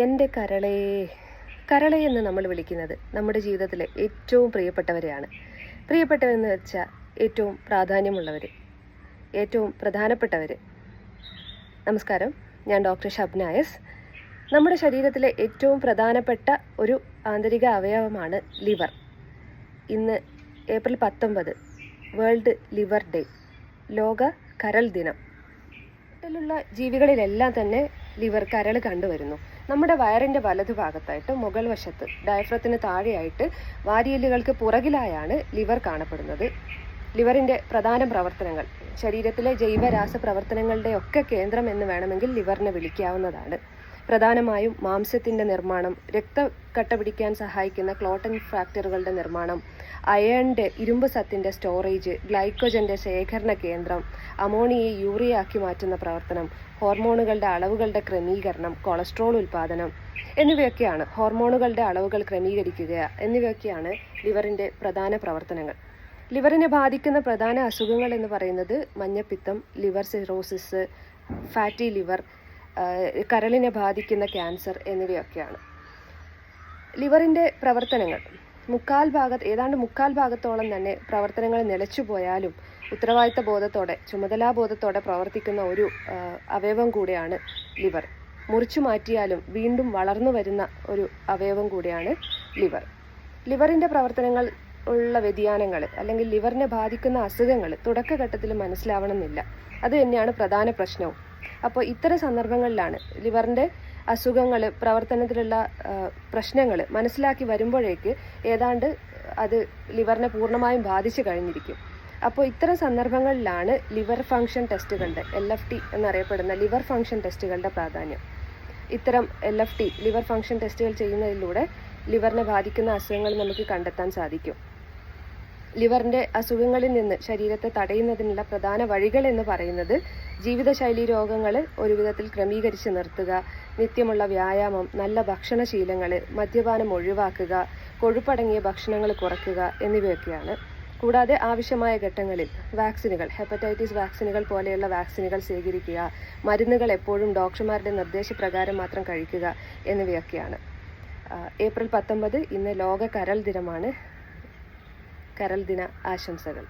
എൻ്റെ കരളേ കരളേ എന്ന് നമ്മൾ വിളിക്കുന്നത് നമ്മുടെ ജീവിതത്തിലെ ഏറ്റവും പ്രിയപ്പെട്ടവരെയാണ്. പ്രിയപ്പെട്ടവരെന്ന് വെച്ചാൽ ഏറ്റവും പ്രാധാന്യമുള്ളവർ, ഏറ്റവും പ്രധാനപ്പെട്ടവർ. നമസ്കാരം, ഞാൻ ഡോക്ടർ ഷബ്നായസ്. നമ്മുടെ ശരീരത്തിലെ ഏറ്റവും പ്രധാനപ്പെട്ട ഒരു ആന്തരിക അവയവമാണ് ലിവർ. ഇന്ന് ഏപ്രിൽ 19 വേൾഡ് ലിവർ ഡേ, ലോക കരൾ ദിനം. ിലുള്ള ജീവികളിലെല്ലാം തന്നെ ലിവർ, കരൾ കണ്ടുവരുന്നു. നമ്മുടെ വയറിൻ്റെ വലതുഭാഗത്തായിട്ട് മുകൾ വശത്ത് ഡയഫ്രത്തിന് താഴെയായിട്ട് വാരിയെല്ലുകൾക്ക് പുറകിലായാണ് ലിവർ കാണപ്പെടുന്നത്. ലിവറിൻ്റെ പ്രധാന പ്രവർത്തനങ്ങൾ, ശരീരത്തിലെ ജൈവരാസ പ്രവർത്തനങ്ങളുടെ ഒക്കെ കേന്ദ്രം എന്ന് വേണമെങ്കിൽ ലിവറിനെ വിളിക്കാവുന്നതാണ്. പ്രധാനമായും മാംസ്യത്തിൻ്റെ നിർമ്മാണം, രക്തക്കട്ട പിടിക്കാൻ സഹായിക്കുന്ന ക്ലോട്ടിൻ ഫാക്ടറുകളുടെ നിർമ്മാണം, അയണിൻ്റെ ഇരുമ്പ് സത്തിൻ്റെ സ്റ്റോറേജ്, ഗ്ലൈക്കോജൻ്റെ ശേഖരണ കേന്ദ്രം, അമോണിയയെ യൂറിയ ആക്കി മാറ്റുന്ന പ്രവർത്തനം, ഹോർമോണുകളുടെ അളവുകളുടെ ക്രമീകരണം, കൊളസ്ട്രോൾ ഉൽപ്പാദനം എന്നിവയൊക്കെയാണ്, ഹോർമോണുകളുടെ അളവുകൾ ക്രമീകരിക്കുക എന്നിവയൊക്കെയാണ് ലിവറിൻ്റെ പ്രധാന പ്രവർത്തനങ്ങൾ. ലിവറിനെ ബാധിക്കുന്ന പ്രധാന അസുഖങ്ങൾ എന്ന് പറയുന്നത് മഞ്ഞപ്പിത്തം, ലിവർ സിറോസിസ്, ഫാറ്റി ലിവർ, കരളിനെ ബാധിക്കുന്ന ക്യാൻസർ എന്നിവയൊക്കെയാണ്. ലിവറിൻ്റെ പ്രവർത്തനങ്ങൾ ഏതാണ്ട് മുക്കാൽ ഭാഗത്തോളം തന്നെ പ്രവർത്തനങ്ങൾ നിലച്ചുപോയാലും ഉത്തരവാദിത്ത ബോധത്തോടെ, ചുമതലാബോധത്തോടെ പ്രവർത്തിക്കുന്ന ഒരു അവയവം കൂടിയാണ് ലിവർ. മുറിച്ചു മാറ്റിയാലും വീണ്ടും വളർന്നു വരുന്ന ഒരു അവയവം കൂടിയാണ് ലിവർ. ലിവറിൻ്റെ പ്രവർത്തനങ്ങൾ ഉള്ള വ്യതിയാനങ്ങൾ അല്ലെങ്കിൽ ലിവറിനെ ബാധിക്കുന്ന അസുഖങ്ങൾ തുടക്കഘട്ടത്തിൽ മനസ്സിലാവണമെന്നില്ല. അത് തന്നെയാണ് പ്രധാന പ്രശ്നവും. അപ്പോൾ ഇത്തരം സന്ദർഭങ്ങളിലാണ് ലിവറിൻ്റെ അസുഖങ്ങൾ, പ്രവർത്തനത്തിലുള്ള പ്രശ്നങ്ങൾ മനസ്സിലാക്കി വരുമ്പോഴേക്ക് ഏതാണ്ട് അത് ലിവറിനെ പൂർണ്ണമായും ബാധിച്ചു കഴിഞ്ഞിരിക്കും. അപ്പോൾ ഇത്തരം സന്ദർഭങ്ങളിലാണ് ലിവർ ഫംഗ്ഷൻ ടെസ്റ്റുകളുടെ, LFT എന്നറിയപ്പെടുന്ന ലിവർ ഫംഗ്ഷൻ ടെസ്റ്റുകളുടെ പ്രാധാന്യം. ഇത്തരം LFT ലിവർ ഫംഗ്ഷൻ ടെസ്റ്റുകൾ ചെയ്യുന്നതിലൂടെ ലിവറിനെ ബാധിക്കുന്ന അസുഖങ്ങൾ നമുക്ക് കണ്ടെത്താൻ സാധിക്കും. ലിവറിൻ്റെ അസുഖങ്ങളിൽ നിന്ന് ശരീരത്തെ തടയുന്നതിനുള്ള പ്രധാന വഴികൾ എന്ന് പറയുന്നത് ജീവിതശൈലി രോഗങ്ങൾ ഒരു വിധത്തിൽ ക്രമീകരിച്ച് നിർത്തുക, നിത്യമുള്ള വ്യായാമം, നല്ല ഭക്ഷണശീലങ്ങൾ, മദ്യപാനം ഒഴിവാക്കുക, കൊഴുപ്പടങ്ങിയ ഭക്ഷണങ്ങൾ കുറയ്ക്കുക എന്നിവയൊക്കെയാണ്. കൂടാതെ ആവശ്യമായ ഘട്ടങ്ങളിൽ വാക്സിനുകൾ, ഹെപ്പറ്റൈറ്റിസ് വാക്സിനുകൾ പോലെയുള്ള വാക്സിനുകൾ സ്വീകരിക്കുക, മരുന്നുകൾ എപ്പോഴും ഡോക്ടർമാരുടെ നിർദ്ദേശപ്രകാരം മാത്രം കഴിക്കുക എന്നിവയൊക്കെയാണ്. ഏപ്രിൽ 19 ഇന്ന് ലോക കരൾ ദിനമാണ്. കരൾ ദിന ആശംസകൾ.